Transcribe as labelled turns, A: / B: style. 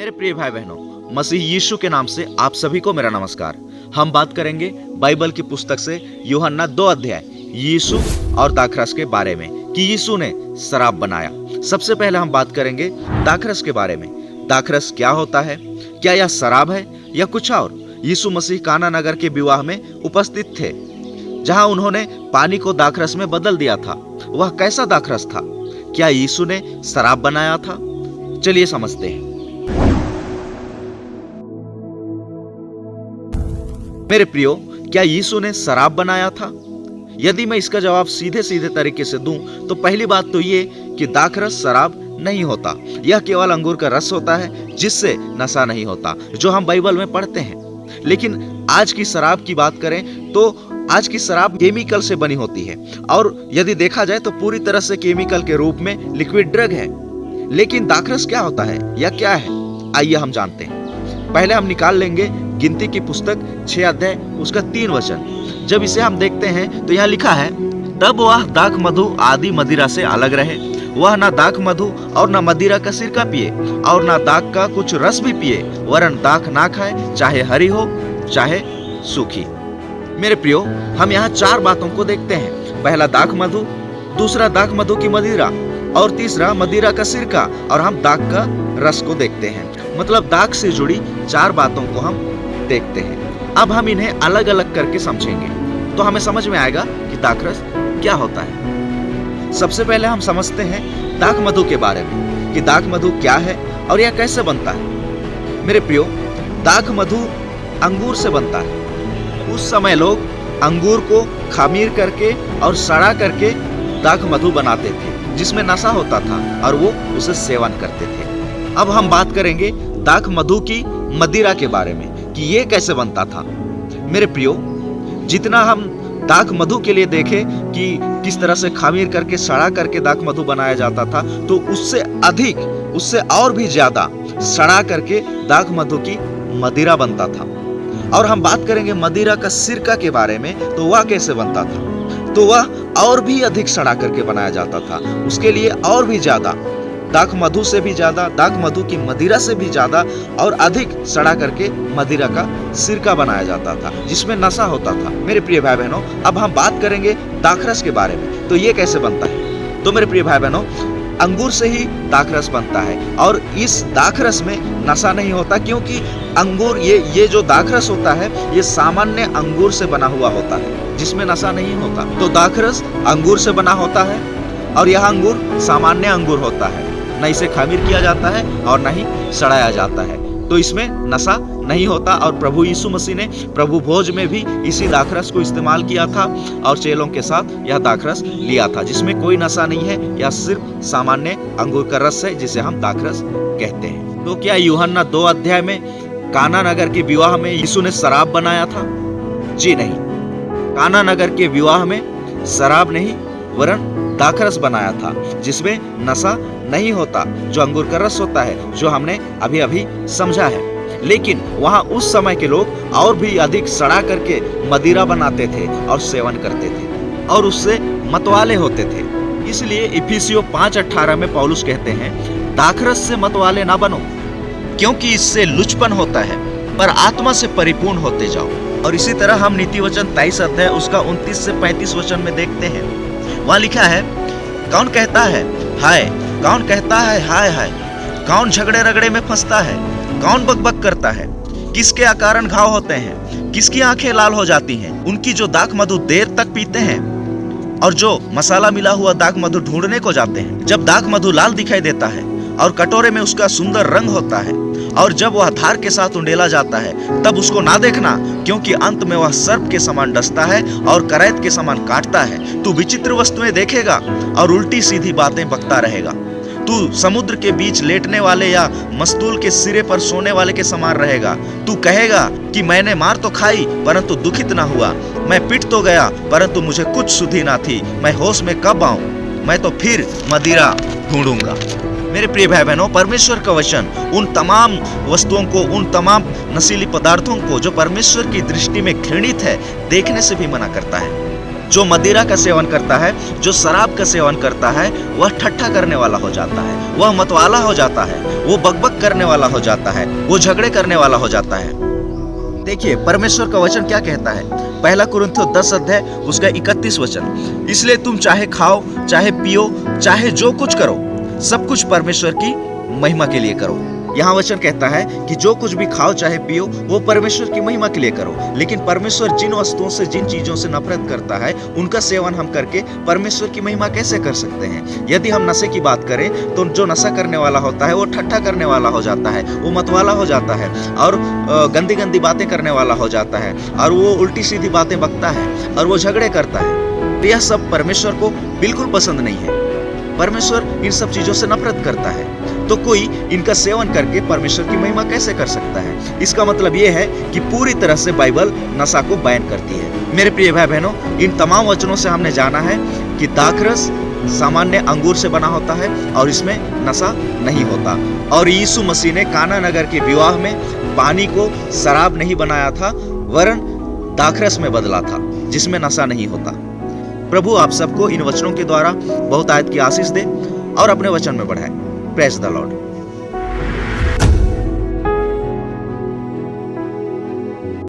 A: मेरे प्रिय भाई बहनों, मसीह यीशु के नाम से आप सभी को मेरा नमस्कार। हम बात करेंगे बाइबल की पुस्तक से यूहन्ना 2 अध्याय यीशु और दाखरस के बारे में कि यीशु ने शराब बनाया। सबसे पहले हम बात करेंगे दाखरस के बारे में। दाखरस क्या होता है? क्या यह शराब है या कुछ और? यीशु मसीह काना नगर के विवाह में उपस्थित थे, जहां उन्होंने पानी को दाखरस में बदल दिया था। वह कैसा दाखरस था? क्या यीशु ने शराब बनाया था? चलिए समझते हैं। मेरे प्रियो, क्या यीशु ने शराब बनाया था? यदि मैं इसका जवाब सीधे सीधे तरीके से दूं तो पहली बात तो ये कि दाखरस शराब नहीं होता। यह केवल अंगूर का रस होता है जिससे नशा नहीं होता, जो हम बाइबल में पढ़ते हैं। लेकिन आज की शराब की बात करें तो आज की शराब केमिकल से बनी होती है, और यदि देखा जाए तो पूरी तरह से केमिकल के रूप में लिक्विड ड्रग है। लेकिन दाखरस क्या होता है या क्या है, आइए हम जानते हैं। पहले हम निकाल लेंगे गिनती की पुस्तक 6 अध्याय उसका 3 वचन। जब इसे हम देखते हैं तो यहाँ लिखा है, तब वह दाख मधु आदि मदिरा से अलग रहे। वह ना दाख मधु और ना मदिरा का सिरका पिए और ना दाख का कुछ रस भी पिए, वरन दाख ना खाए, चाहे हरी हो चाहे सूखी। मेरे प्रियो, हम यहाँ 4 बातों को देखते हैं। पहला दाख मधु, दूसरा दाख मधु की मदिरा, और तीसरा मदिरा का सिरका, और हम दाख का रस को देखते हैं। मतलब दाख से जुड़ी 4 बातों को हम देखते हैं। अब हम इन्हें अलग अलग करके समझेंगे तो हमें समझ में आएगा कि दाखरस क्या होता है। सबसे पहले हम समझते हैं दाख मधु के बारे में कि दाख मधु क्या है और यह कैसे बनता है। मेरे प्रियो, दाख मधु अंगूर से बनता है। उस समय लोग अंगूर को खमीर करके और सड़ा करके दाख मधु बनाते थे, जिसमें नशा होता था और वो उसे सेवन करते थे। अब हम बात करेंगे दाख मधु की मदिरा के बारे में कि ये कैसे बनता था। मेरे प्रियो, जितना हम दाख मधु के लिए देखें कि किस तरह से खमीर करके सड़ा करके दाख मधु बनाया जाता था, तो उससे अधिक, उससे और भी ज्यादा सड़ा करके दाख मधु की मदिरा बनता था। और हम बात करेंगे मदिरा का सिरका के बारे में, तो वह कैसे बनता था? तो वह और भी अधिक सड़ा करके बनाया जाता था। उसके लिए और भी ज्यादा, दाख मधु से भी ज्यादा, दाख मधु की मदिरा से भी ज्यादा और अधिक सड़ा करके मदिरा का सिरका बनाया जाता था, जिसमें नशा होता था। मेरे प्रिय भाई बहनों, अब हम बात करेंगे दाखरस के बारे में। तो ये कैसे बनता है? तो मेरे प्रिय भाई बहनों, अंगूर से ही दाखरस बनता है, और इस दाखरस में नशा नहीं होता, क्योंकि अंगूर, ये जो दाखरस होता है ये सामान्य अंगूर से बना हुआ होता है, जिसमें नशा नहीं होता। तो दाखरस अंगूर से बना होता है, और यह अंगूर सामान्य अंगूर होता है। न इसे खमीर किया जाता है और न ही सड़ाया जाता है, तो इसमें नशा नहीं होता। और प्रभु यीशु मसीह ने प्रभु भोज में भी इसी दाखरस को इस्तेमाल किया था और चेलों के साथ यह दाखरस लिया था, जिसमें कोई नशा नहीं है। यह सिर्फ सामान्य अंगूर का रस है, जिसे हम दाखरस कहते हैं। तो क्या यूहन्ना 2 अध्याय में काना नगर के विवाह में यीशु ने शराब बनाया था? जी नहीं, काना नगर के विवाह में शराब नहीं वरन दाखरस बनाया था, जिसमें नशा नहीं होता, जो अंगूर का रस होता है, जो हमने अभी अभी समझा है। लेकिन वहां उस समय के लोग और भी अधिक सड़ा करके मदिरा बनाते थे और सेवन करते थे, और उससे मतवाले होते थे। इसलिए इफिसियों 5:18 में पौलुस कहते हैं, दाखरस से मतवाले ना बनो, क्योंकि इससे लुचपन होता है, पर आत्मा से परिपूर्ण होते जाओ। और इसी तरह हम नीति वचन 23 अध्याय उसका 29 से 35 वचन में देखते हैं। वहां लिखा है, कौन कहता है हाय, कौन कहता है हाय हाय, कौन झगड़े रगड़े में फंसता है, कौन बकबक करता है, किसके अकारण घाव होते हैं, किसकी आंखें लाल हो जाती हैं, उनकी जो दाख मधु देर तक पीते हैं और जो मसाला मिला हुआ दाख मधु ढूंढने को जाते हैं। जब दाख मधु लाल दिखाई देता है और कटोरे में उसका सुंदर रंग होता है, और जब वह धार के साथ उंडेला जाता है, तब उसको ना देखना, क्योंकि अंत में वह सर्प के समान डसता है और करैत के समान काटता है। तू विचित्र वस्तुएं देखेगा और उल्टी सीधी बातें बकता रहेगा। तू समुद्र के बीच लेटने वाले या मस्तूल के सिरे पर सोने वाले के समान रहेगा। तू कहेगा कि मैंने मार तो खाई परंतु दुखित ना हुआ, मैं पिट तो गया परंतु मुझे कुछ सुधि ना थी, मैं होश में कब आऊं, मैं तो फिर मदिरा ढूंढूंगा। मेरे प्रिय भाई बहनों, परमेश्वर का वचन उन तमाम वस्तुओं को, उन तमाम नशीली पदार्थों को जो परमेश्वर की दृष्टि में घृणित है, देखने से भी मना करता है। जो मदिरा का सेवन करता है, जो शराब का सेवन करता है, वह ठट्ठा करने वाला हो जाता है, वह मतवाला हो जाता है, वो बकबक करने वाला हो जाता है, वो झगड़े करने वाला हो जाता है। देखिए परमेश्वर का वचन क्या कहता है, पहला कुरिन्थियों 10 अध्याय उसका 31 वचन, इसलिए तुम चाहे खाओ, चाहे पियो, चाहे जो कुछ करो, सब कुछ परमेश्वर की महिमा के लिए करो। यहाँ वचन कहता है कि जो कुछ भी खाओ चाहे पियो वो परमेश्वर की महिमा के लिए करो। लेकिन परमेश्वर जिन वस्तुओं से, जिन चीजों से नफरत करता है, उनका सेवन हम करके परमेश्वर की महिमा कैसे कर सकते हैं? यदि हम नशे की बात करें तो जो नशा करने वाला होता है वो ठट्ठा करने वाला हो जाता है, वो मतवाला हो जाता है और गंदी गंदी बातें करने वाला हो जाता है और वो उल्टी सीधी बातें बकता है और वो झगड़े करता है। तो यह सब परमेश्वर को बिल्कुल पसंद नहीं है। परमेश्वर इन सब चीजों से नफरत करता है। तो कोई इनका सेवन करके परमेश्वर की महिमा कैसे कर सकता है? इसका मतलब यह है कि पूरी तरह से बाइबल नशा को बैन करती है। मेरे प्रिय भाई बहनों, इन तमाम वचनों से हमने जाना है कि दाखरस सामान्य अंगूर से बना होता है और इसमें नशा नहीं होता। और यीशु मसीह ने काना नगर के विवाह में पानी को शराब नहीं बनाया था, वरन दाखरस में बदला था, जिसमें नशा नहीं होता। प्रभु आप सबको इन वचनों के द्वारा बहुत आयत की आशीष दे और अपने वचन में बढ़ाए। Praise the Lord.